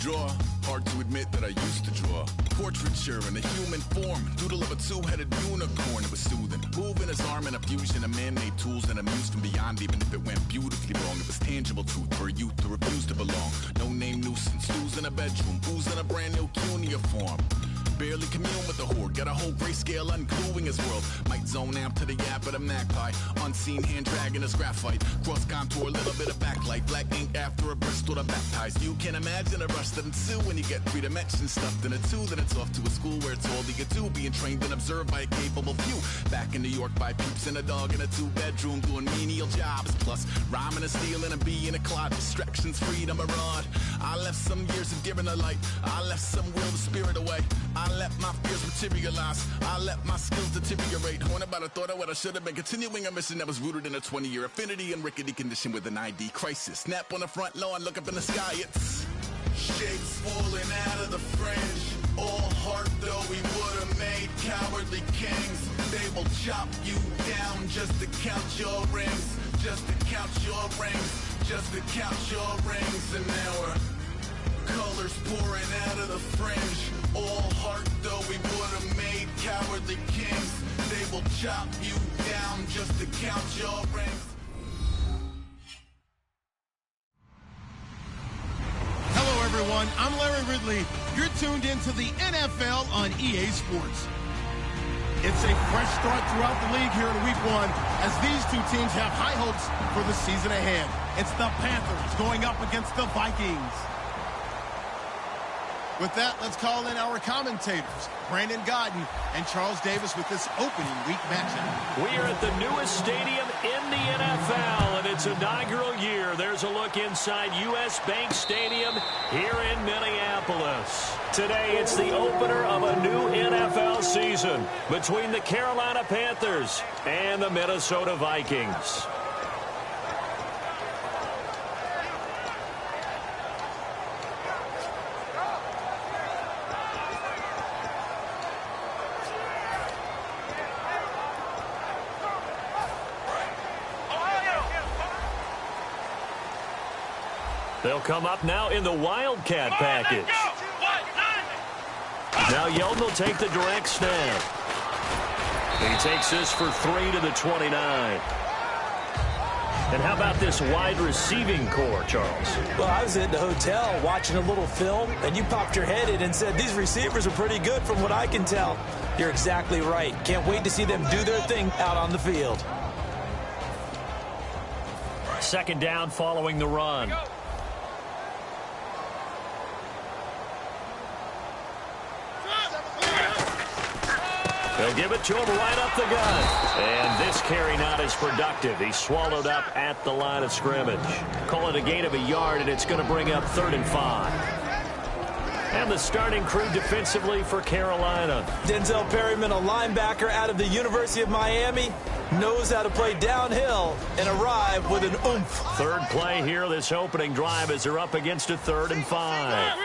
draw. Hard to admit that I used to draw. Portraiture in a human form. Doodle of a two-headed unicorn. It was soothing. Moving his arm in a fusion of man-made tools and amused from beyond. Even if it went beautifully wrong, it was tangible truth for a youth who refused to belong. No name nuisance. Who's in a bedroom? Who's in a brand new cuneiform? Barely commune with the horde. Got a whole grayscale ungluing his world. Might zone amp to the yap of the magpie. Unseen hand dragging his graphite. Cross contour, a little bit of backlight. Black ink after a Bristol to baptize. You can imagine a rush that ensue when you get three dimensions stuffed in a two. Then it's off to a school where it's all you get to. Being trained and observed by a capable few. Back in New York by peeps and a dog in a two-bedroom doing menial jobs. Plus rhyming and stealing and being a clod. Distractions, freedom, a rod. I left some years of giving a light. I left some will the spirit away. I let my fears materialize. I let my skills deteriorate. When about I thought of what I should have been. Continuing a mission that was rooted in a 20-year affinity and rickety condition with an ID crisis. Snap on the front lawn, look up in the sky. It's shapes falling out of the fringe. All heart though we would have made cowardly kings. They will chop you down just to count your rings. Just to count your rings. Just to count your rings. And now we're colors pouring out of the fringe. All heart though we would have made cowardly kings. They will chop you down just to count your rings. Hello everyone, I'm Larry Ridley. You're tuned into the NFL on EA Sports. It's a fresh start throughout the league here in week one as these two teams have high hopes for the season ahead. It's the Panthers going up against the Vikings. With that, let's call in our commentators, Brandon Godden and Charles Davis, with this opening week matchup. We are at the newest stadium in the NFL, and its inaugural year. There's a look inside U.S. Bank Stadium here in Minneapolis. Today, it's the opener of a new NFL season between the Carolina Panthers and the Minnesota Vikings. They'll come up now in the Wildcat package. Now Yeldon will take the direct snap. He takes this for 3 to the 29. And how about this wide receiving core, Charles? Well, I was at the hotel watching a little film, and you popped your head in and said, these receivers are pretty good from what I can tell. You're exactly right. Can't wait to see them do their thing out on the field. Second down following the run. They'll give it to him right up the gut. And this carry not as productive. He's swallowed up at the line of scrimmage. Call it a gain of a yard, and it's going to bring up 3rd and 5. And the starting crew defensively for Carolina. Denzel Perryman, a linebacker out of the University of Miami, knows how to play downhill and arrive with an oomph. Third play here, this opening drive, as they're up against a 3rd and 5.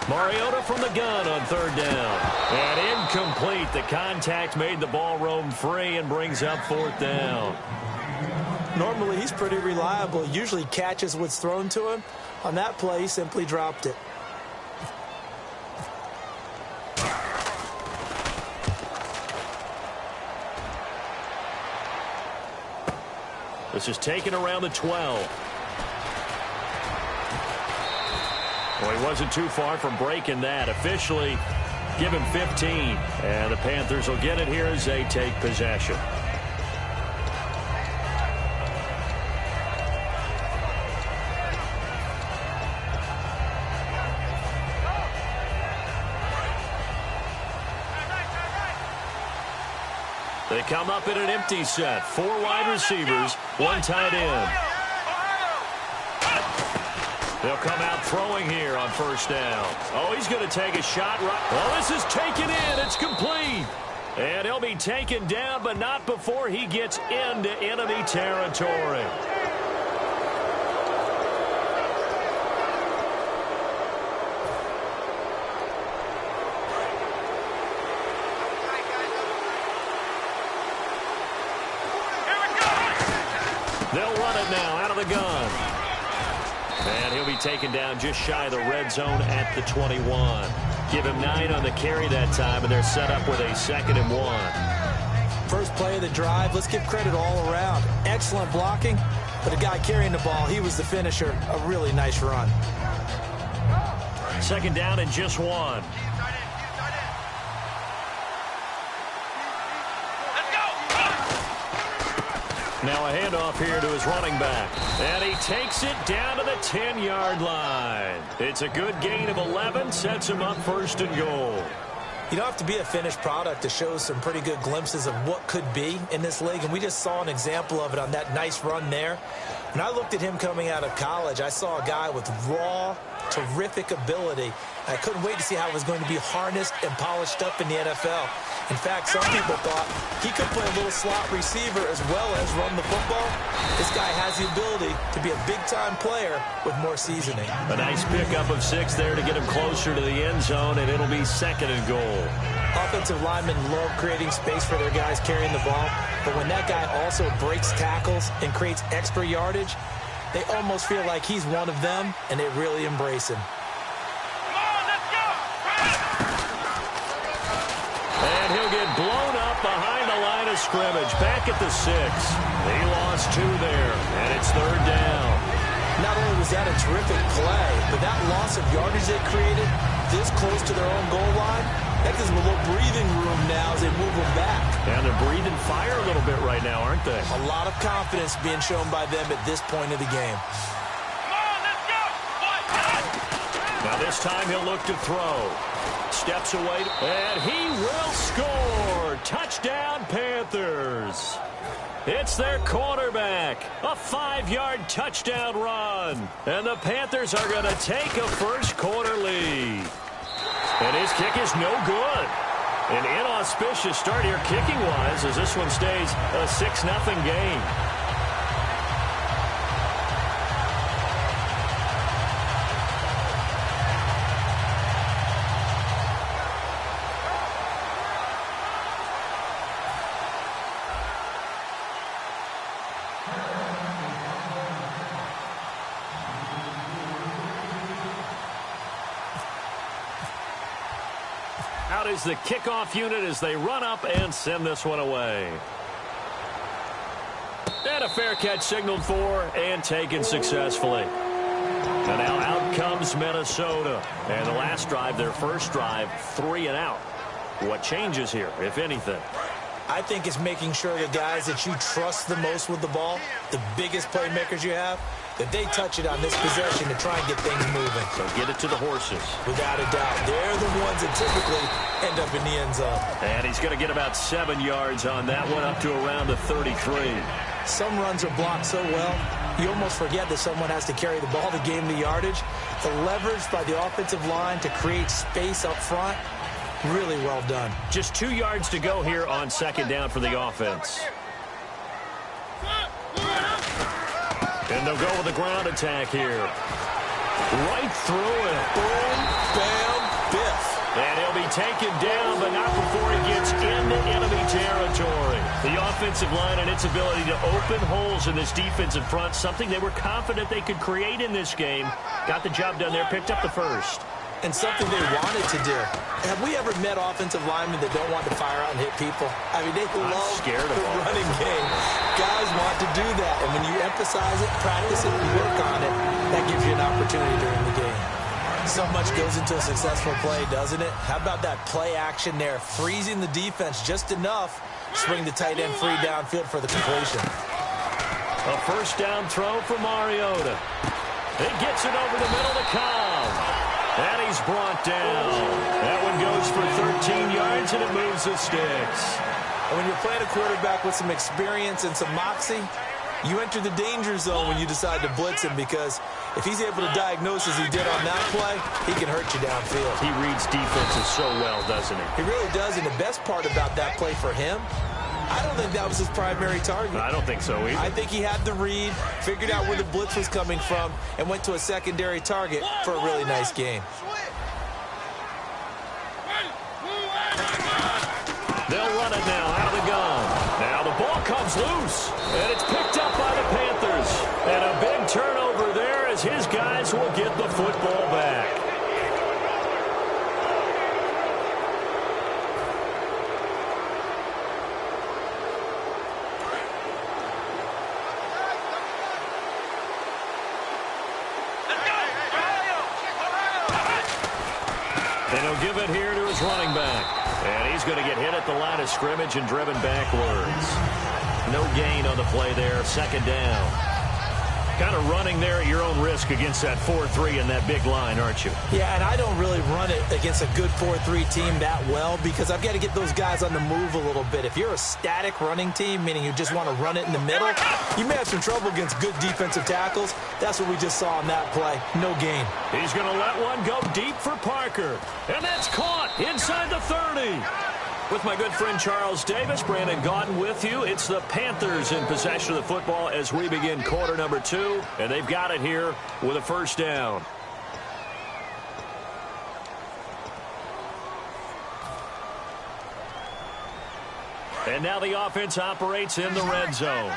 Mariota from the gun on 3rd down. And incomplete. The contact made the ball roam free and brings up 4th down. Normally, he's pretty reliable. Usually catches what's thrown to him. On that play, he simply dropped it. This is taken around the 12. Well, he wasn't too far from breaking that. Officially, give him 15. And the Panthers will get it here as they take possession. They come up in an empty set. 4 wide receivers, 1 tight end. They'll come out throwing here on 1st down. Oh, he's going to take a shot. Well, this is taken in. It's complete. And he'll be taken down, but not before he gets into enemy territory. They'll run it now out of the gun. And he'll be taken down just shy of the red zone at the 21. Give him 9 on the carry that time, and they're set up with a 2nd and 1. First play of the drive, let's give credit all around. Excellent blocking, but the guy carrying the ball, he was the finisher. A really nice run. 2nd down and just 1. Now a handoff here to his running back. And he takes it down to the 10-yard line. It's a good gain of 11, sets him up 1st and goal. You don't have to be a finished product to show some pretty good glimpses of what could be in this league, and we just saw an example of it on that nice run there. When I looked at him coming out of college, I saw a guy with raw, terrific ability. I couldn't wait to see how it was going to be harnessed and polished up in the NFL. In fact, some people thought he could play a little slot receiver as well as run the football. This guy has the ability to be a big-time player with more seasoning. A nice pickup of 6 there to get him closer to the end zone, and it'll be 2nd and goal. Offensive linemen love creating space for their guys carrying the ball, but when that guy also breaks tackles and creates extra yardage, they almost feel like he's one of them, and they really embrace him. And he'll get blown up behind the line of scrimmage, back at the 6. He lost 2 there, and it's 3rd down. Not only was that a terrific play, but that loss of yardage they created this close to their own goal line, that gives them a little breathing room now as they move them back. And they're breathing fire a little bit right now, aren't they? A lot of confidence being shown by them at this point of the game. Now this time he'll look to throw. Steps away, and he will score. Touchdown, Panthers. It's their quarterback. A 5-yard touchdown run. And the Panthers are going to take a first-quarter lead. And his kick is no good. An inauspicious start here kicking-wise as this one stays a 6-0 game. Out is the kickoff unit as they run up and send this one away. And a fair catch signaled for and taken successfully. And now out comes Minnesota. And the last drive, their first drive, 3 and out. What changes here, if anything? I think it's making sure the guys that you trust the most with the ball, the biggest playmakers you have, that they touch it on this possession to try and get things moving. So get it to the horses. Without a doubt. They're the ones that typically end up in the end zone. And he's going to get about 7 yards on that one, up to around the 33. Some runs are blocked so well, you almost forget that someone has to carry the ball to gain the yardage. The leverage by the offensive line to create space up front, really well done. Just 2 yards to go here on 2nd down for the offense. And they'll go with a ground attack here. Right through it. Boom, bam, biff. And he'll be taken down, but not before he gets into enemy territory. The offensive line and its ability to open holes in this defensive front, something they were confident they could create in this game. Got the job done there, picked up the first. And something they wanted to do. Have we ever met offensive linemen that don't want to fire out and hit people? I mean, they love the running game. Guys want to do that. And when you emphasize it, practice it, and work on it, that gives you an opportunity during the game. So much goes into a successful play, doesn't it? How about that play action there? Freezing the defense just enough. Swing the tight end free downfield for the completion. A first down throw for Mariota. He gets it over the middle to Cobb. And he's brought down. That one goes for 13 yards, and it moves the sticks. And when you're playing a quarterback with some experience and some moxie, you enter the danger zone when you decide to blitz him, because if he's able to diagnose as he did on that play, he can hurt you downfield. He reads defenses so well, doesn't he? He really does, and the best part about that play for him, I don't think that was his primary target. I don't think so either. I think he had the read, figured out where the blitz was coming from, and went to a secondary target for a really nice game. They'll run it now out of the gun. Now the ball comes loose, and it's picked up by the Panthers. guys will get the football back. And he'll give it here to his running back. And he's going to get hit at the line of scrimmage and driven backwards. No gain on the play there. Second down. Kind of running there at your own risk against that 4-3 and that big line, aren't you? Yeah, and I don't really run it against a good 4-3 team that well because I've got to get those guys on the move a little bit. If you're a static running team, meaning you just want to run it in the middle, you may have some trouble against good defensive tackles. That's what we just saw on that play. No gain. He's going to let one go deep for Parker. And that's caught inside the 30. With my good friend Charles Davis, Brandon Gaudin with you. It's the Panthers in possession of the football as we begin quarter number 2. And they've got it here with a first down. And now the offense operates in the red zone.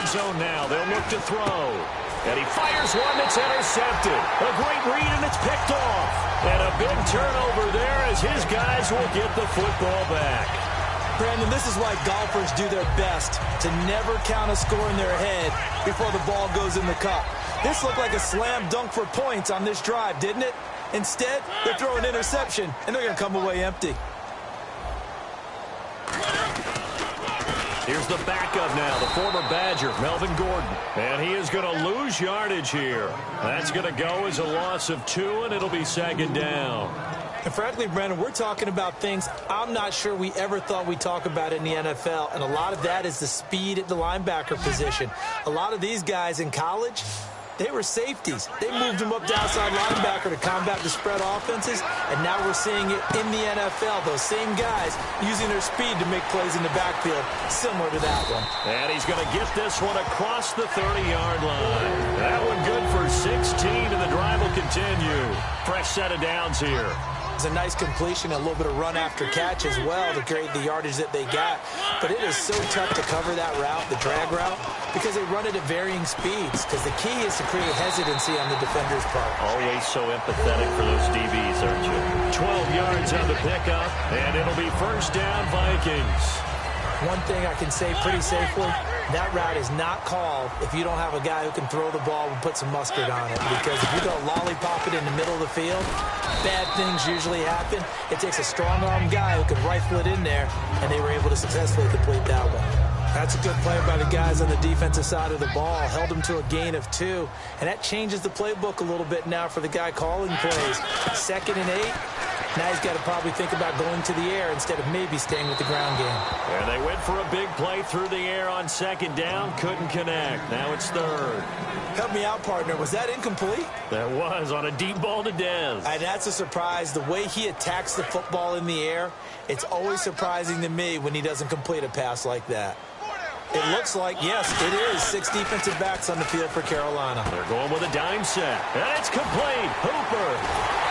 Zone now. They'll look to throw. And he fires one that's intercepted. A great read, and it's picked off. And a big turnover there as his guys will get the football back. Brandon, this is why golfers do their best to never count a score in their head before the ball goes in the cup. This looked like a slam dunk for points on this drive, didn't it? Instead, they throw an interception, and they're going to come away empty. Here's the backup now, the former Badger, Melvin Gordon. And he is going to lose yardage here. That's going to go as a loss of 2, and it'll be second down. And frankly, Brandon, we're talking about things I'm not sure we ever thought we'd talk about in the NFL. And a lot of that is the speed at the linebacker position. A lot of these guys in college, they were safeties. They moved them up to outside linebacker to combat the spread offenses, and now we're seeing it in the NFL. Those same guys using their speed to make plays in the backfield, similar to that one. And he's going to get this one across the 30-yard line. That one good for 16, and the drive will continue. Fresh set of downs here. It's a nice completion, a little bit of run after catch as well to create the yardage that they got. But it is so tough to cover that route, the drag route, because they run it at varying speeds. Because the key is to create hesitancy on the defender's part. Always so empathetic for those DBs, aren't you? 12 yards on the pickup, and it'll be first down Vikings. One thing I can say pretty safely, that route is not called if you don't have a guy who can throw the ball and put some mustard on it. Because if you go lollipop it in the middle of the field, bad things usually happen. It takes a strong-arm guy who can rifle it in there, and they were able to successfully complete that one. That's a good play by the guys on the defensive side of the ball. Held them to a gain of 2, and that changes the playbook a little bit now for the guy calling plays. 2nd and 8. Now he's got to probably think about going to the air instead of maybe staying with the ground game. And they went for a big play through the air on second down. Couldn't connect. Now it's third. Help me out, partner. Was that incomplete? That was on a deep ball to Dez. And that's a surprise. The way he attacks the football in the air, it's always surprising to me when he doesn't complete a pass like that. It looks like, yes, it is 6 defensive backs on the field for Carolina. They're going with a dime set. And it's complete. Hooper.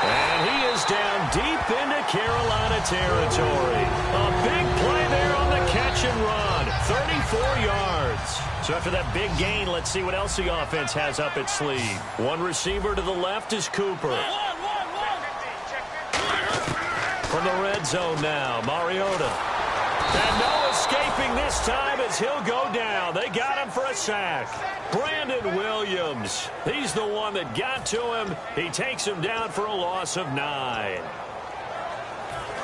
And he is down deep into Carolina territory. A big play there on the catch and run. 34 yards. So after that big gain, let's see what else the offense has up its sleeve. One receiver to the left is Cooper. From the red zone now, Mariota. And no escaping this time as he'll go down. They got him for a sack. Brandon Williams. He's the one that got to him. He takes him down for a loss of 9.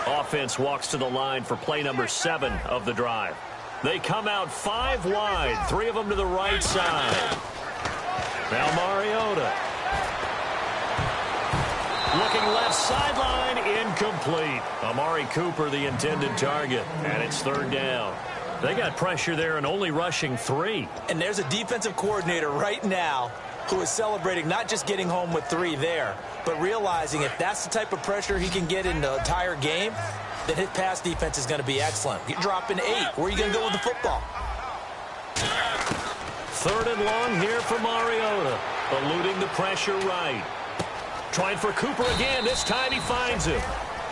Offense walks to the line for play number 7 of the drive. They come out 5 wide, 3 of them to the right side. Now Mariota. Looking left sideline, incomplete. Amari Cooper, the intended target, and it's 3rd down. They got pressure there and only rushing 3. And there's a defensive coordinator right now who is celebrating not just getting home with 3 there, but realizing if that's the type of pressure he can get in the entire game, then his pass defense is going to be excellent. You're dropping 8. Where are you going to go with the football? 3rd and long here for Mariota. Eluding the pressure right. Trying for Cooper again. This time he finds him.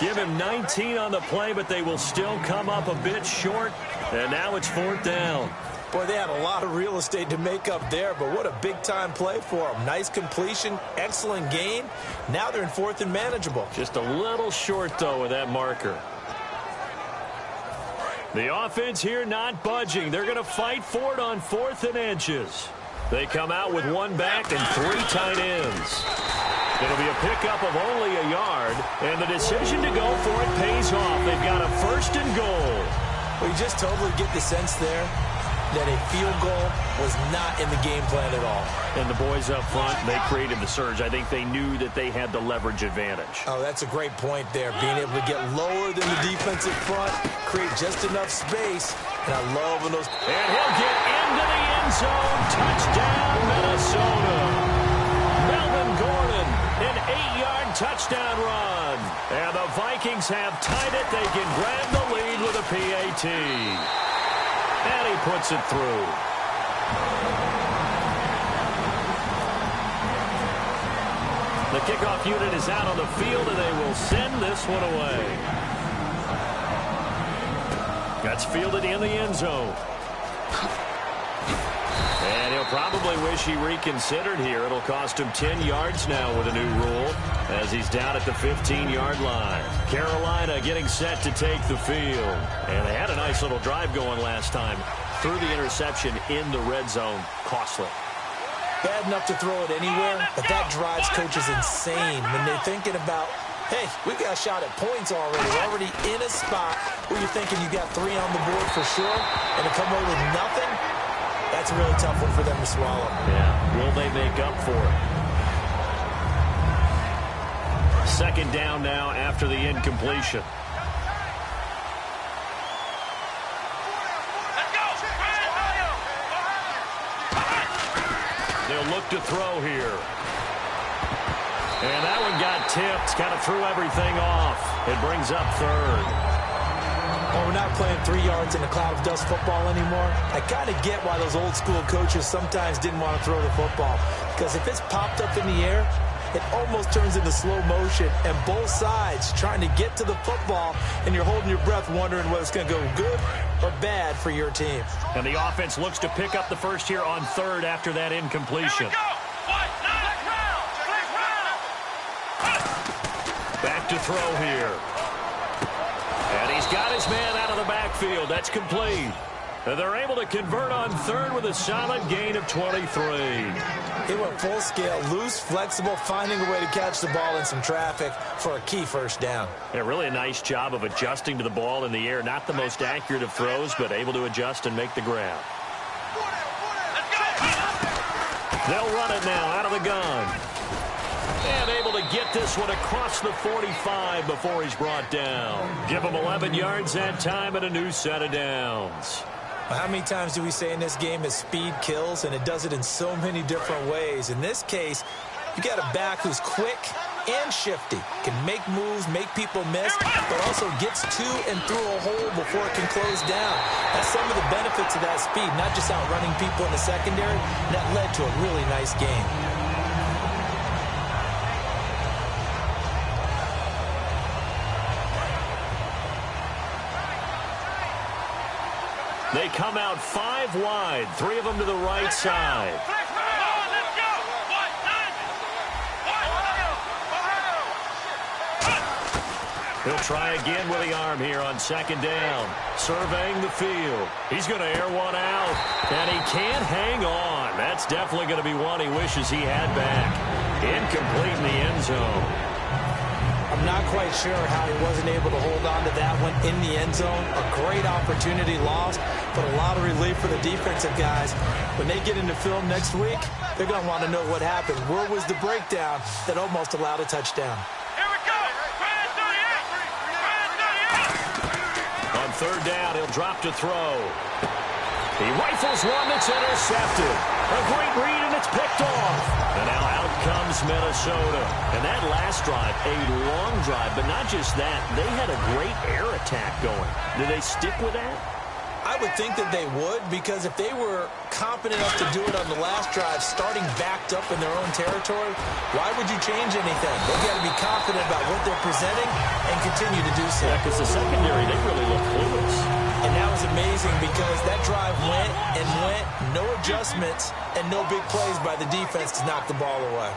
Give him 19 on the play, but they will still come up a bit short. And now it's 4th down. Boy, they had a lot of real estate to make up there, but what a big-time play for them. Nice completion, excellent gain. Now they're in 4th and manageable. Just a little short, though, with that marker. The offense here not budging. They're going to fight for it on 4th and inches. They come out with 1 back and 3 tight ends. It'll be a pickup of only a yard, and the decision to go for it pays off. They've got a 1st and goal. Well, you just totally get the sense there that a field goal was not in the game plan at all. And the boys up front, they created the surge. I think they knew that they had the leverage advantage. Oh, that's a great point there. Being able to get lower than the defensive front, create just enough space. And I love when those... And he'll get into the end zone. Touchdown, Minnesota. Melvin Gordon, an 8-yard touchdown run. And the Vikings have tied it. They can grab the lead with a PAT. And he puts it through. The kickoff unit is out on the field, and they will send this one away. That's fielded in the end zone. And he'll probably wish he reconsidered here. It'll cost him 10 yards now with a new rule as he's down at the 15-yard line. Carolina getting set to take the field. And they had a nice little drive going last time. Threw the interception in the red zone. Costly. Bad enough to throw it anywhere, but that drives coaches insane when they're thinking about, hey, we got a shot at points already. We're already in a spot where you're thinking you got 3 on the board for sure, and to come away with nothing, that's a really tough one for them to swallow. Yeah, will they make up for it? 2nd down now after the incompletion. They'll look to throw here. And that one got tipped. Kind of threw everything off. It brings up 3rd. Well, we're not playing 3 yards in a cloud of dust football anymore. I kind of get why those old school coaches sometimes didn't want to throw the football. Because if it's popped up in the air, it almost turns into slow motion. And both sides trying to get to the football, and you're holding your breath wondering whether it's going to go good or bad for your team. And the offense looks to pick up the first here on 3rd after that incompletion. Back to throw here. And he's got his man out of the backfield. That's complete. And they're able to convert on 3rd with a solid gain of 23. He went full scale, loose, flexible, finding a way to catch the ball in some traffic for a key 1st down. Yeah, really a nice job of adjusting to the ball in the air. Not the most accurate of throws, but able to adjust and make the grab. They'll run it now out of the gun. And able to get this one across the 45 before he's brought down. Give him 11 yards that time and a new set of downs. How many times do we say in this game that speed kills, and it does it in so many different ways? In this case, you got a back who's quick and shifty, can make moves, make people miss, but also gets to and through a hole before it can close down. That's some of the benefits of that speed, not just outrunning people in the secondary. That led to a really nice game. They come out 5 wide, 3 of them to the right side. He'll try again with the arm here on 2nd down. Surveying the field. He's going to air one out, and he can't hang on. That's definitely going to be one he wishes he had back. Incomplete in the end zone. I'm not quite sure how he wasn't able to hold on to that one in the end zone. A great opportunity lost, but a lot of relief for the defensive guys. When they get into film next week, they're going to want to know what happened. Where was the breakdown that almost allowed a touchdown? Here we go. On 3rd down, he'll drop to throw. He rifles one that's intercepted. A great read, and it's picked off. And now out comes Minnesota. And that last drive, a long drive, but not just that. They had a great air attack going. Do they stick with that? I would think that they would, because if they were competent enough to do it on the last drive, starting backed up in their own territory, why would you change anything? They've got to be confident about what they're presenting and continue to do so. Yeah, because the secondary, they really look clueless. And that was amazing because that drive went and went, no adjustments, and no big plays by the defense to knock the ball away.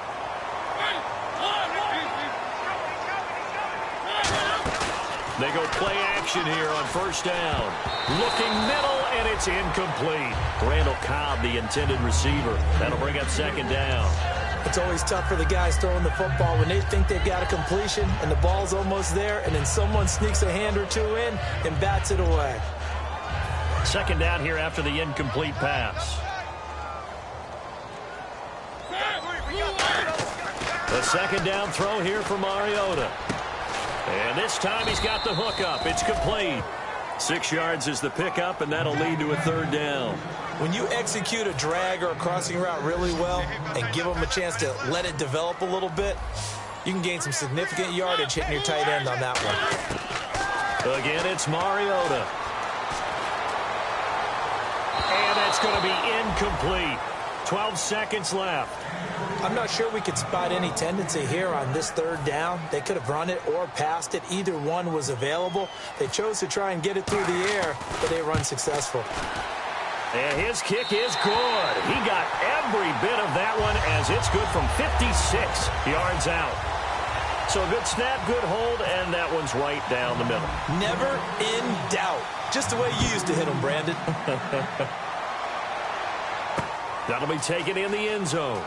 They go play action here on first down. Looking middle, and it's incomplete. Randall Cobb, the intended receiver. That'll bring up second down. It's always tough for the guys throwing the football when they think they've got a completion and the ball's almost there, and then someone sneaks a hand or two in and bats it away. Second down here after the incomplete pass. The second down throw here for Mariota. And this time he's got the hook up. It's complete. 6 yards is the pickup, and that'll lead to a third down. When you execute a drag or a crossing route really well and give them a chance to let it develop a little bit, you can gain some significant yardage hitting your tight end on that one. Again, it's Mariota. And that's going to be incomplete. 12 seconds left. I'm not sure we could spot any tendency here on this third down. They could have run it or passed it. Either one was available. They chose to try and get it through the air, but they were unsuccessful. And his kick is good. He got every bit of that one as it's good from 56 yards out. So good snap, good hold, and that one's right down the middle. Never in doubt. Just the way you used to hit them, Brandon. That'll be taken in the end zone.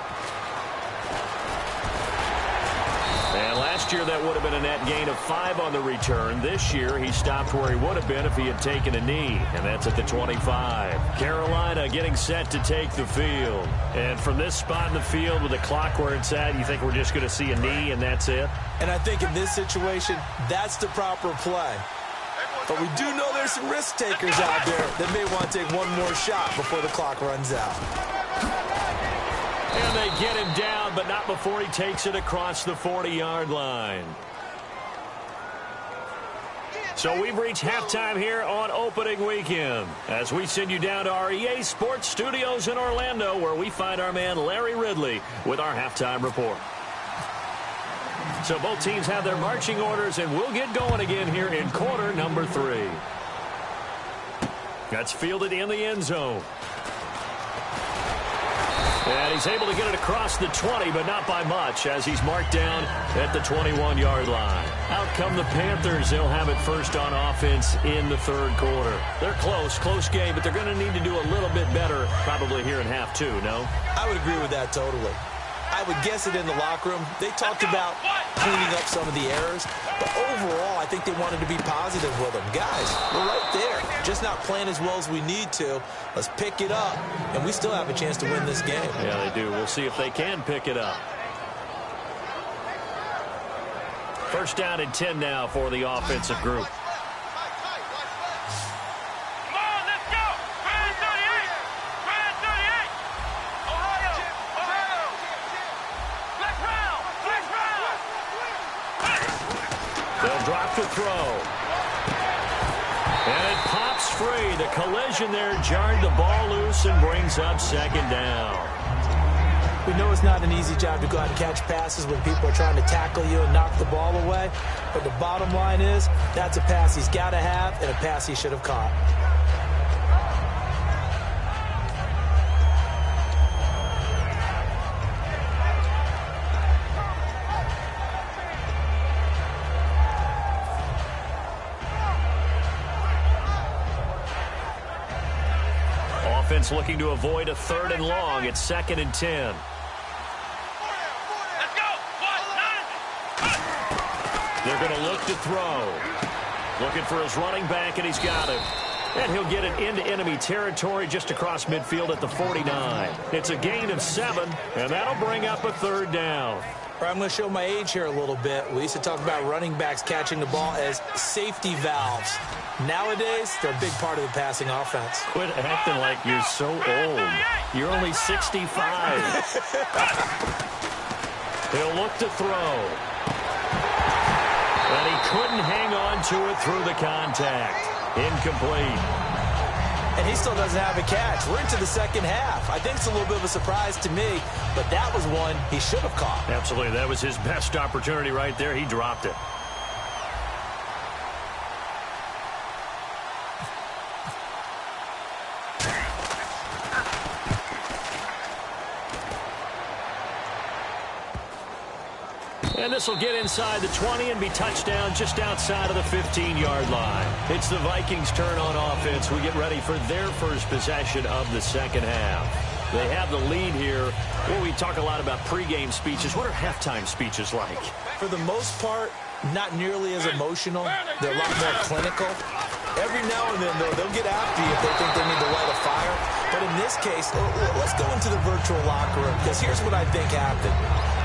And last year that would have been a net gain of 5 on the return. This year he stopped where he would have been if he had taken a knee, and that's at the 25. Carolina getting set to take the field. And from this spot in the field with the clock where it's at, you think we're just going to see a knee and that's it? And I think in this situation, that's the proper play. But we do know there's some risk takers out there that may want to take one more shot before the clock runs out. And they get him down, but not before he takes it across the 40-yard line. So we've reached halftime here on opening weekend as we send you down to our EA Sports Studios in Orlando, where we find our man Larry Ridley with our halftime report. So both teams have their marching orders, and we'll get going again here in quarter number 3. That's fielded in the end zone. And he's able to get it across the 20, but not by much, as he's marked down at the 21-yard line. Out come the Panthers. They'll have it first on offense in the third quarter. They're close game, but they're going to need to do a little bit better probably here in half 2, no? I would agree with that totally. I would guess it in the locker room. They talked about cleaning up some of the errors, but overall, I think they wanted to be positive with them. Guys, we're right there, just not playing as well as we need to. Let's pick it up, and we still have a chance to win this game. Yeah, they do. We'll see if they can pick it up. First down and 10 now for the offensive group. They'll drop the throw. And it pops free. The collision there jarred the ball loose and brings up second down. We know it's not an easy job to go out and catch passes when people are trying to tackle you and knock the ball away. But the bottom line is, that's a pass he's got to have and a pass he should have caught. Offense looking to avoid a 3rd and long. It's 2nd and 10. They're going to look to throw. Looking for his running back, and he's got it. And he'll get it into enemy territory just across midfield at the 49. It's a gain of 7, and that'll bring up a 3rd down. I'm going to show my age here a little bit. We used to talk about running backs catching the ball as safety valves. Nowadays, they're a big part of the passing offense. Quit acting like you're so old. You're only 65. He'll look to throw. And he couldn't hang on to it through the contact. Incomplete. and he still doesn't have a catch. We're into the second half. I think it's a little bit of a surprise to me, but that was one he should have caught. Absolutely. That was his best opportunity right there. He dropped it. And this will get inside the 20 and be touchdown just outside of the 15-yard line. It's the Vikings' turn on offense. We get ready for their first possession of the second half. They have the lead here. Well, we talk a lot about pregame speeches. What are halftime speeches like? For the most part, not nearly as emotional. They're a lot more clinical. Every now and then, though, they'll get after you if they think they need to light a fire. But in this case, let's go into the virtual locker room, because here's what I think happened.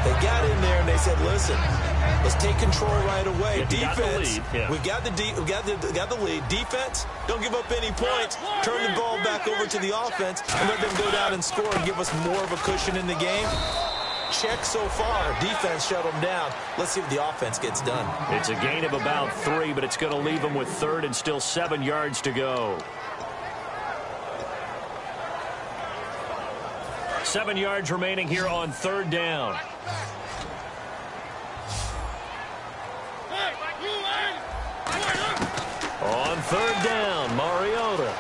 They got in there and they said, listen, let's take control right away. Defense, we got the lead. Defense, don't give up any points. Turn the ball back over to the offense and let them go down and score and give us more of a cushion in the game. Check so far. Defense shut them down. Let's see what the offense gets done. It's a gain of about 3, but it's going to leave them with third and still 7 yards to go. 7 yards remaining here on third down. On third down, Mariota.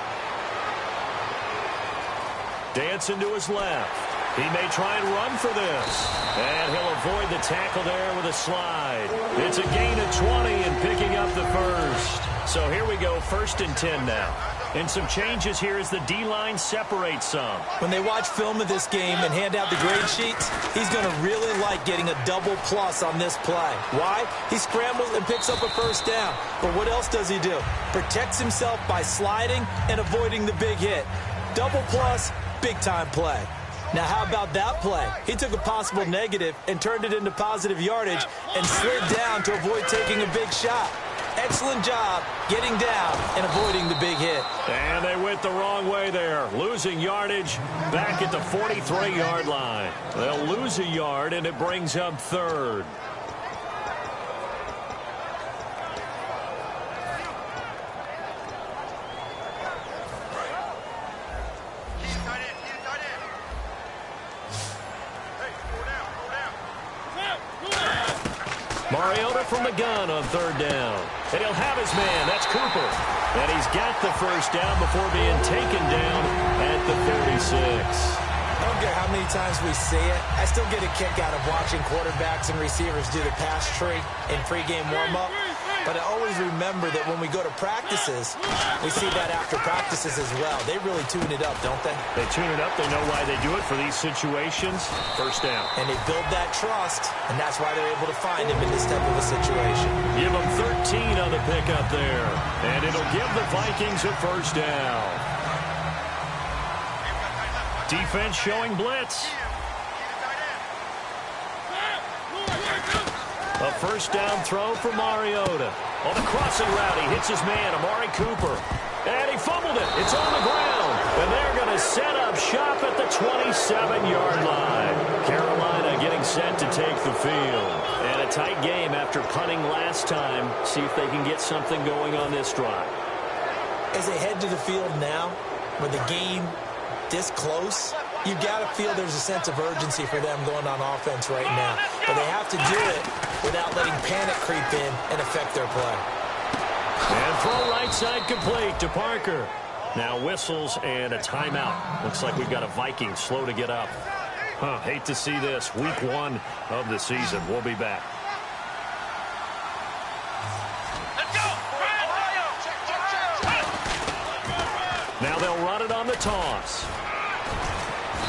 Dancing to his left. He may try and run for this. And he'll avoid the tackle there with a slide. It's a gain of 20 and picking up the first. So here we go, 1st and 10 now. And some changes here as the D-line separates some. When they watch film of this game and hand out the grade sheets, he's going to really like getting a double plus on this play. Why? He scrambles and picks up a first down. But what else does he do? Protects himself by sliding and avoiding the big hit. Double plus, big-time play. Now, how about that play? He took a possible negative and turned it into positive yardage and slid down to avoid taking a big shot. Excellent job getting down and avoiding the big hit. And they went the wrong way there. Losing yardage back at the 43-yard line. They'll lose a yard, and it brings up third. Mariota from the gun on third down. And he'll have his man. That's Cooper. And he's got the first down before being taken down at the 36. I don't care how many times we see it. I still get a kick out of watching quarterbacks and receivers do the pass tree in pregame warm-up. But I always remember that when we go to practices, we see that after practices as well. They really tune it up, don't they? They tune it up. They know why they do it for these situations. First down. And they build that trust, and that's why they're able to find him in this type of a situation. Give them 13 on the pickup there. And it'll give the Vikings a first down. Defense showing blitz. A first down throw for Mariota. On the crossing route, he hits his man, Amari Cooper. And he fumbled it. It's on the ground. And they're going to set up shop at the 27-yard line. Carolina getting set to take the field. And a tight game after punting last time. See if they can get something going on this drive. As they head to the field now, with the game this close, you got to feel there's a sense of urgency for them going on offense right now. But they have to do it without letting panic creep in and affect their play. And throw right side complete to Parker. Now whistles and a timeout. Looks like we've got a Viking slow to get up. Hate to see this. Week 1 of the season. We'll be back. Now they'll run it on the toss.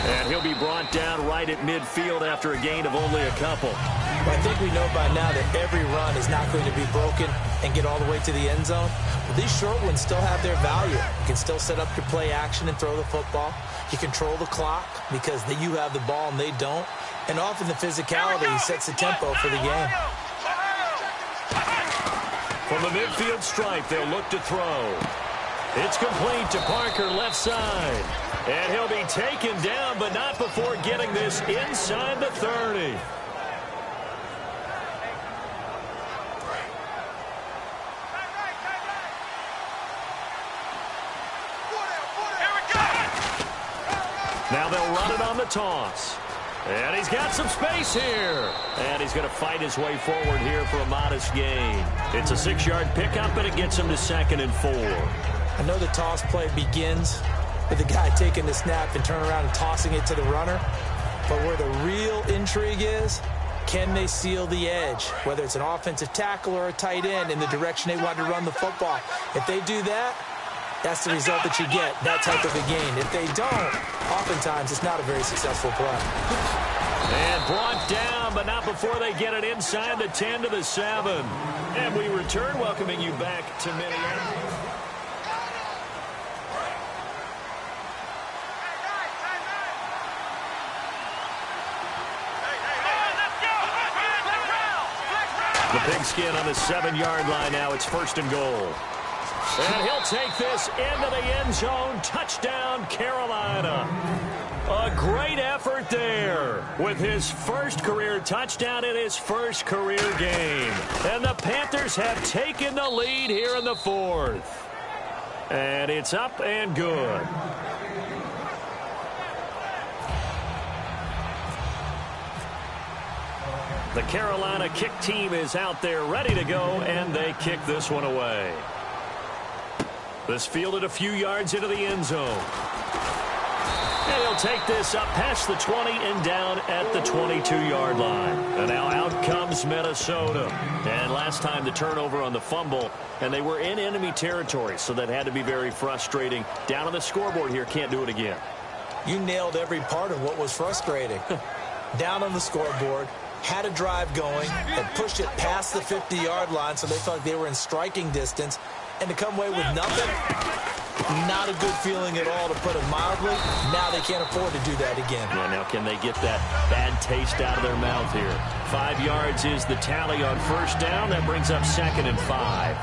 And he'll be brought down right at midfield after a gain of only a couple. Well, I think we know by now that every run is not going to be broken and get all the way to the end zone. But these short ones still have their value. You can still set up your play action and throw the football. You control the clock because you have the ball and they don't. And often the physicality sets the tempo for the game. From the midfield stripe, they'll look to throw. It's complete to Parker, left side. And he'll be taken down, but not before getting this inside the 30. Now they'll run it on the toss. And he's got some space here. And he's going to fight his way forward here for a modest gain. It's a 6-yard pickup, and it gets him to 2nd and 4. I know the toss play begins with the guy taking the snap and turning around and tossing it to the runner. But where the real intrigue is, can they seal the edge, whether it's an offensive tackle or a tight end, in the direction they want to run the football? If they do that, that's the result that you get, that type of a gain. If they don't, oftentimes it's not a very successful play. And brought down, but not before they get it inside the 10 to the 7. And we return, welcoming you back to Minneapolis. The pigskin on the 7-yard line now. It's 1st and goal. And he'll take this into the end zone. Touchdown, Carolina. A great effort there with his first career touchdown in his first career game. And the Panthers have taken the lead here in the 4th. And it's up and good. The Carolina kick team is out there ready to go, and they kick this one away. This fielded a few yards into the end zone. And he'll take this up past the 20 and down at the 22-yard line. And now out comes Minnesota. And last time the turnover on the fumble, and they were in enemy territory, so that had to be very frustrating. Down on the scoreboard here, can't do it again. You nailed every part of what was frustrating. Down on the scoreboard, had a drive going, and pushed it past the 50-yard line, so they felt like they were in striking distance. And to come away with nothing, not a good feeling at all, to put it mildly. Now they can't afford to do that again. Yeah, now can they get that bad taste out of their mouth here? 5 yards is the tally on 1st down. That brings up 2nd and 5.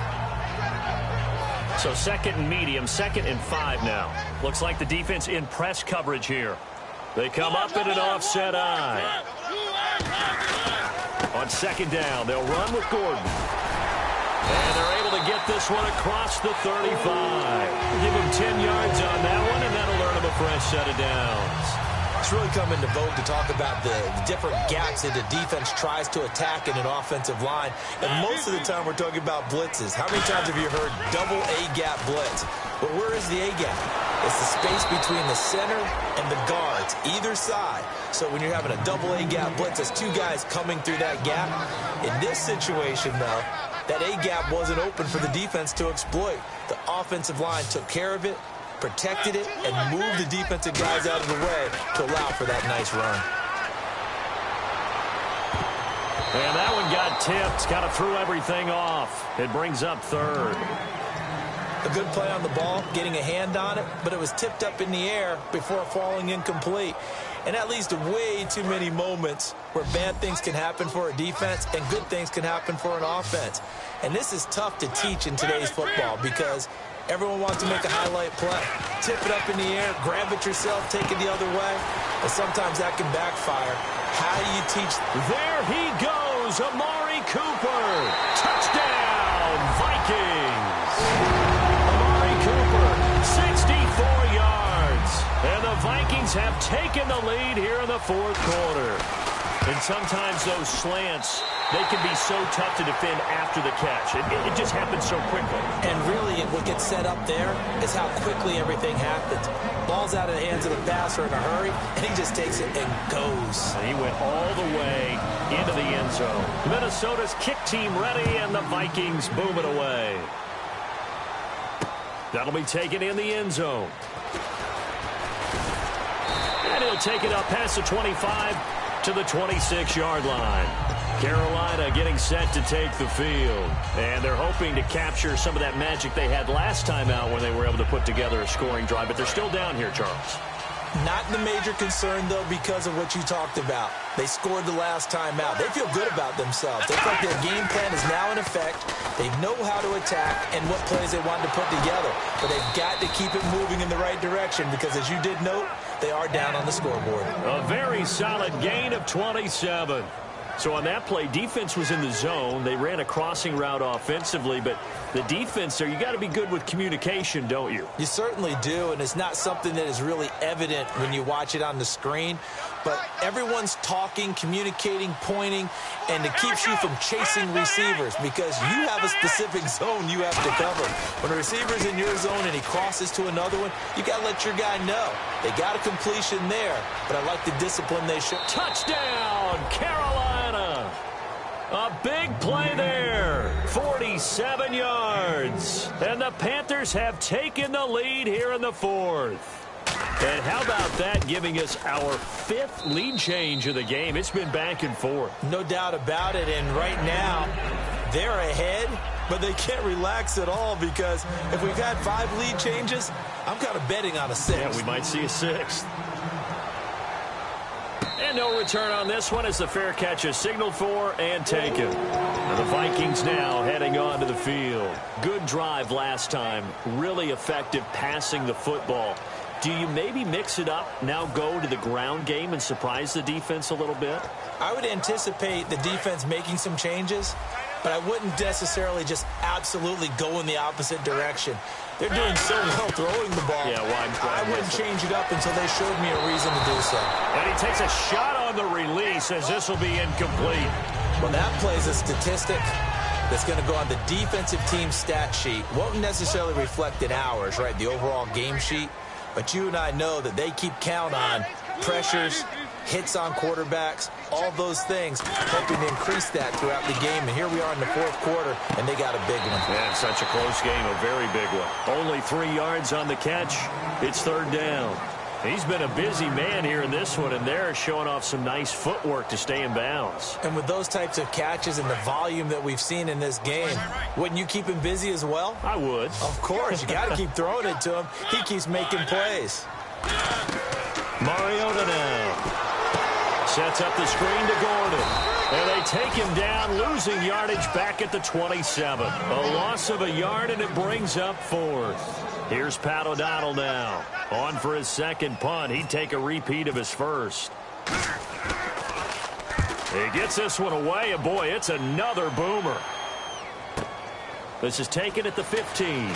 So 2nd and medium, 2nd and 5 now. Looks like the defense in press coverage here. They come up in an offset eye. On 2nd down, they'll run with Gordon. And they're able to get this one across the 35. Give him 10 yards on that one, and that'll earn him a fresh set of downs. It's really come into vogue to talk about the different gaps that the defense tries to attack in an offensive line. And most of the time we're talking about blitzes. How many times have you heard double A-gap blitz? But where is the A-gap? It's the space between the center and the guards, either side. So when you're having a double A-gap blitz, there's 2 guys coming through that gap. In this situation, though, that A-gap wasn't open for the defense to exploit. The offensive line took care of it, protected it, and moved the defensive guys out of the way to allow for that nice run. And that one got tipped, kind of threw everything off. It brings up 3rd. A good play on the ball, getting a hand on it, but it was tipped up in the air before falling incomplete. And that leads to way too many moments where bad things can happen for a defense and good things can happen for an offense. And this is tough to teach in today's football because everyone wants to make a highlight play. Tip it up in the air, grab it yourself, take it the other way. But sometimes that can backfire. How do you teach? There he goes, Amari Cooper. Touchdown, Vikings. Amari Cooper, 64 yards. And the Vikings have taken the lead here in the 4th quarter. And sometimes those slants, they can be so tough to defend after the catch. It just happens so quickly. And really, what gets set up there is how quickly everything happens. Ball's out of the hands of the passer in a hurry, and he just takes it and goes. And he went all the way into the end zone. Minnesota's kick team ready, and the Vikings boom it away. That'll be taken in the end zone. And he'll take it up past the 25 to the 26-yard line. Carolina getting set to take the field. And they're hoping to capture some of that magic they had last time out when they were able to put together a scoring drive. But they're still down here, Charles. Not the major concern, though, because of what you talked about. They scored the last time out. They feel good about themselves. They feel like their game plan is now in effect. They know how to attack and what plays they want to put together. But they've got to keep it moving in the right direction because, as you did note, they are down on the scoreboard. A very solid gain of 27. So on that play, defense was in the zone. They ran a crossing route offensively, but the defense there, you got to be good with communication, don't you? You certainly do, and it's not something that is really evident when you watch it on the screen. But everyone's talking, communicating, pointing, and it keeps you from chasing receivers because you have a specific zone you have to cover. When a receiver's in your zone and he crosses to another one, you got to let your guy know. They got a completion there, but I like the discipline they show. Touchdown, Carolina! A big play there, 47 yards. And the Panthers have taken the lead here in the fourth. And how about that giving us our 5th lead change of the game? It's been back and forth. No doubt about it, and right now they're ahead, but they can't relax at all because if we've had 5 lead changes, I'm kind of betting on a 6th. Yeah, we might see a 6th. And no return on this one as the fair catch is signaled for and taken. And the Vikings now heading onto the field. Good drive last time. Really effective passing the football. Do you maybe mix it up, now go to the ground game and surprise the defense a little bit? I would anticipate the defense making some changes, but I wouldn't necessarily just absolutely go in the opposite direction. They're doing so well throwing the ball. Yeah, I wouldn't change it up until they showed me a reason to do so. And he takes a shot on the release as this will be incomplete. Well, that plays a statistic that's going to go on the defensive team stat sheet. Won't necessarily reflect in ours, right, the overall game sheet. But you and I know that they keep count on pressures, hits on quarterbacks, all those things, hoping to increase that throughout the game. And here we are in the fourth quarter, and they got a big one. Yeah, such a close game, a very big one. Only 3 yards on the catch. It's third down. He's been a busy man here in this one, and they're showing off some nice footwork to stay in bounds. And with those types of catches and the volume that we've seen in this game, wouldn't you keep him busy as well? I would. Of course. You got to keep throwing it to him. He keeps making plays. Mariota now sets up the screen to Gordon. And they take him down, losing yardage back at the 27. A loss of a yard, and it brings up 4th. Here's Pat O'Donnell now. On for his second punt. He'd take a repeat of his first. He gets this one away, and boy, it's another boomer. This is taken at the 15.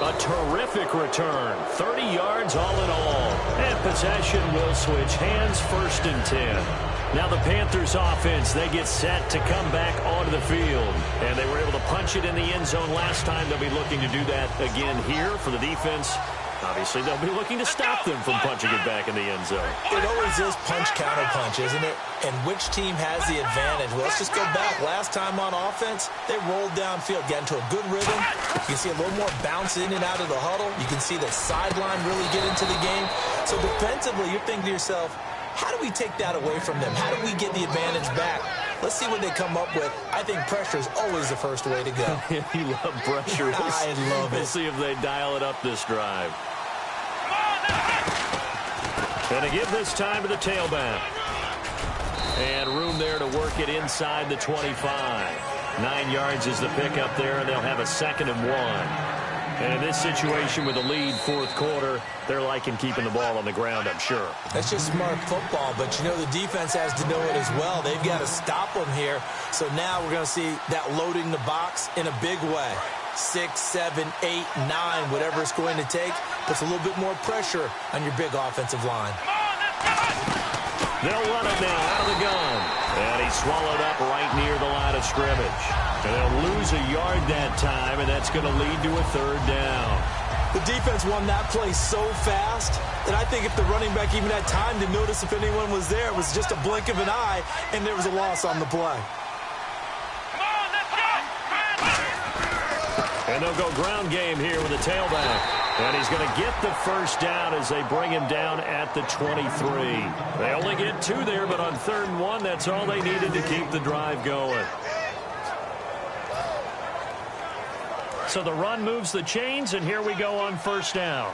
A terrific return. 30 yards all in all. And possession will switch hands, 1st and 10. Now the Panthers offense, they get set to come back onto the field. And they were able to punch it in the end zone last time. They'll be looking to do that again here for the defense. Obviously, they'll be looking to stop them from punching it back in the end zone. It always is punch-counter-punch, isn't it? And which team has the advantage? Well, let's just go back. Last time on offense, they rolled downfield, got into a good rhythm. You can see a little more bounce in and out of the huddle. You can see the sideline really get into the game. So defensively, you're thinking to yourself, how do we take that away from them? How do we get the advantage back? Let's see what they come up with. I think pressure is always the first way to go. You love pressure. I love it. We'll see if they dial it up this drive. And to give this time to the tailback. And room there to work it inside the 25. 9 yards is the pickup there, and they'll have a 2nd and 1. And in this situation with a lead, fourth quarter, they're liking keeping the ball on the ground, I'm sure. That's just smart football, but you know the defense has to know it as well. They've got to stop them here. So now we're going to see that loading the box in a big way. 6, 7, 8, 9, whatever it's going to take, puts a little bit more pressure on your big offensive line. They'll run it now out of the gun. And he's swallowed up right near the line of scrimmage. And they'll lose a yard that time, and that's going to lead to a 3rd down. The defense won that play so fast that I think if the running back even had time to notice if anyone was there, it was just a blink of an eye, and there was a loss on the play. And they'll go ground game here with a tailback. And he's going to get the 1st down as they bring him down at the 23. They only get 2 there, but on 3rd and 1, that's all they needed to keep the drive going. So the run moves the chains, and here we go on 1st down.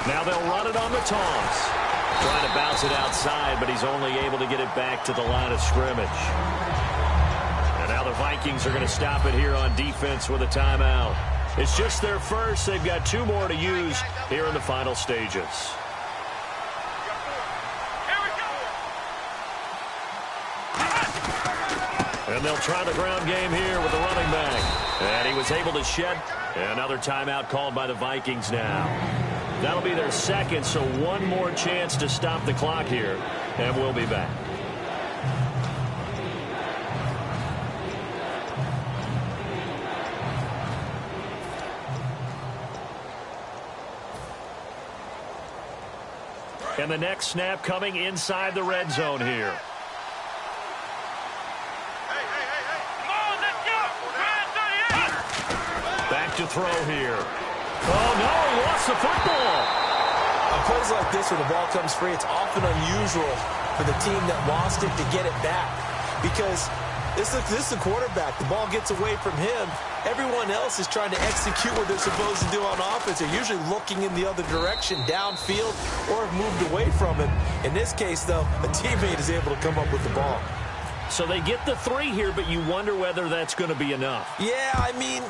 Now they'll run it on the toss. Trying to bounce it outside, but he's only able to get it back to the line of scrimmage. And now the Vikings are going to stop it here on defense with a timeout. It's just their first. They've got 2 more to use here in the final stages. And they'll try the ground game here with the running back. And he was able to shed. Another timeout called by the Vikings now. That'll be their second, so 1 more chance to stop the clock here. And we'll be back. And the next snap coming inside the red zone here. Back to throw here. Oh, no, he lost the football. On plays like this where the ball comes free, it's often unusual for the team that lost it to get it back. Because this is the quarterback. The ball gets away from him. Everyone else is trying to execute what they're supposed to do on offense. They're usually looking in the other direction, downfield, or have moved away from him. In this case, though, a teammate is able to come up with the ball. So they get the 3 here, but you wonder whether that's going to be enough. Yeah, I mean,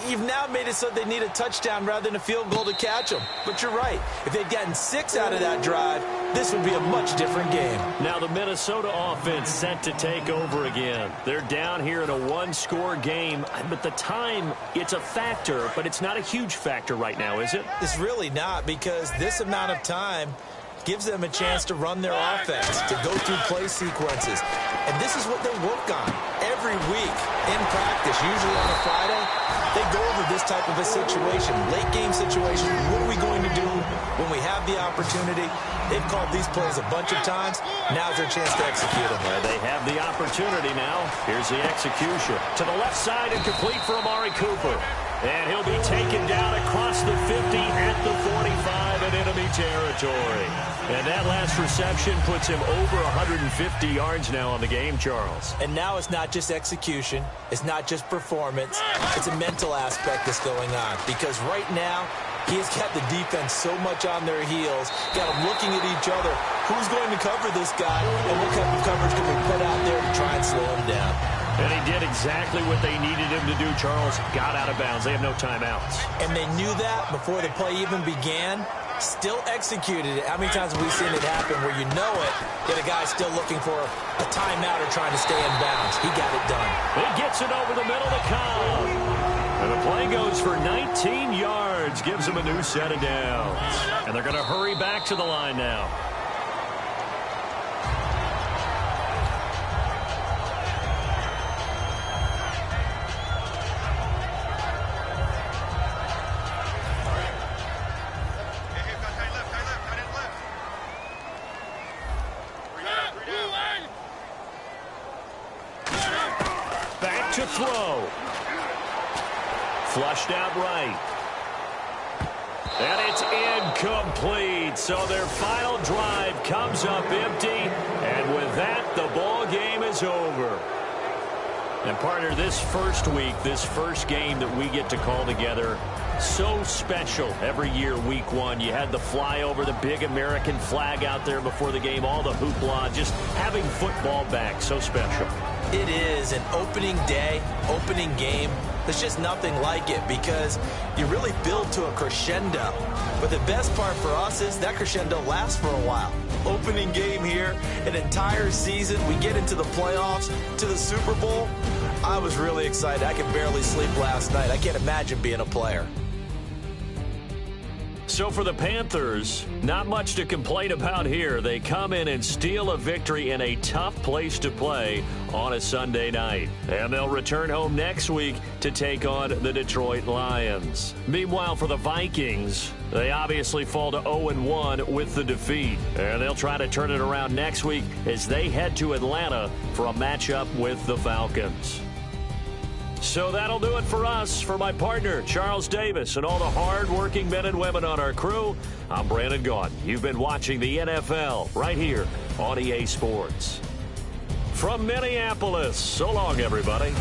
you've now made it so they need a touchdown rather than a field goal to catch them. But you're right. If they'd gotten 6 out of that drive, this would be a much different game. Now the Minnesota offense set to take over again. They're down here in a 1-score game, but the time, it's a factor, but it's not a huge factor right now, is it? It's really not, because this amount of time gives them a chance to run their offense, to go through play sequences. And this is what they work on every week in practice, usually on a Friday. They go over this type of a situation, late game situation. What are we going to do when we have the opportunity? They've called these plays a bunch of times. Now's their chance to execute them. They have the opportunity now. Here's the execution. To the left side and complete for Amari Cooper. And he'll be taken down across the 50 at the 45 in enemy territory. And that last reception puts him over 150 yards now on the game, Charles. And now it's not just execution. It's not just performance. It's a mental aspect that's going on. Because right now, he has got the defense so much on their heels, got them looking at each other. Who's going to cover this guy? And what kind of coverage can we put out there to try and slow him down? And he did exactly what they needed him to do, Charles. Got out of bounds. They have no timeouts. And they knew that before the play even began. Still executed it. How many times have we seen it happen where you know it, yet a guy's still looking for a timeout or trying to stay in bounds? He got it done. He gets it over the middle to Cobb. And the play goes for 19 yards. Gives him a new set of downs. And they're going to hurry back to the line now. To throw. Flushed out right. And it's incomplete. So their final drive comes up empty. And with that, the ball game is over. And partner, this first week, this first game that we get to call together, so special every year, week 1. You had the flyover, the big American flag out there before the game, all the hoopla, just having football back, so special. It is an opening day, opening game. There's just nothing like it because you really build to a crescendo. But the best part for us is that crescendo lasts for a while. Opening game here, an entire season. We get into the playoffs, to the Super Bowl. I was really excited. I could barely sleep last night. I can't imagine being a player. So for the Panthers, not much to complain about here. They come in and steal a victory in a tough place to play on a Sunday night. And they'll return home next week to take on the Detroit Lions. Meanwhile, for the Vikings, they obviously fall to 0-1 with the defeat. And they'll try to turn it around next week as they head to Atlanta for a matchup with the Falcons. So that'll do it for us. For my partner, Charles Davis, and all the hard-working men and women on our crew, I'm Brandon Gaudin. You've been watching the NFL right here on EA Sports. From Minneapolis, so long, everybody.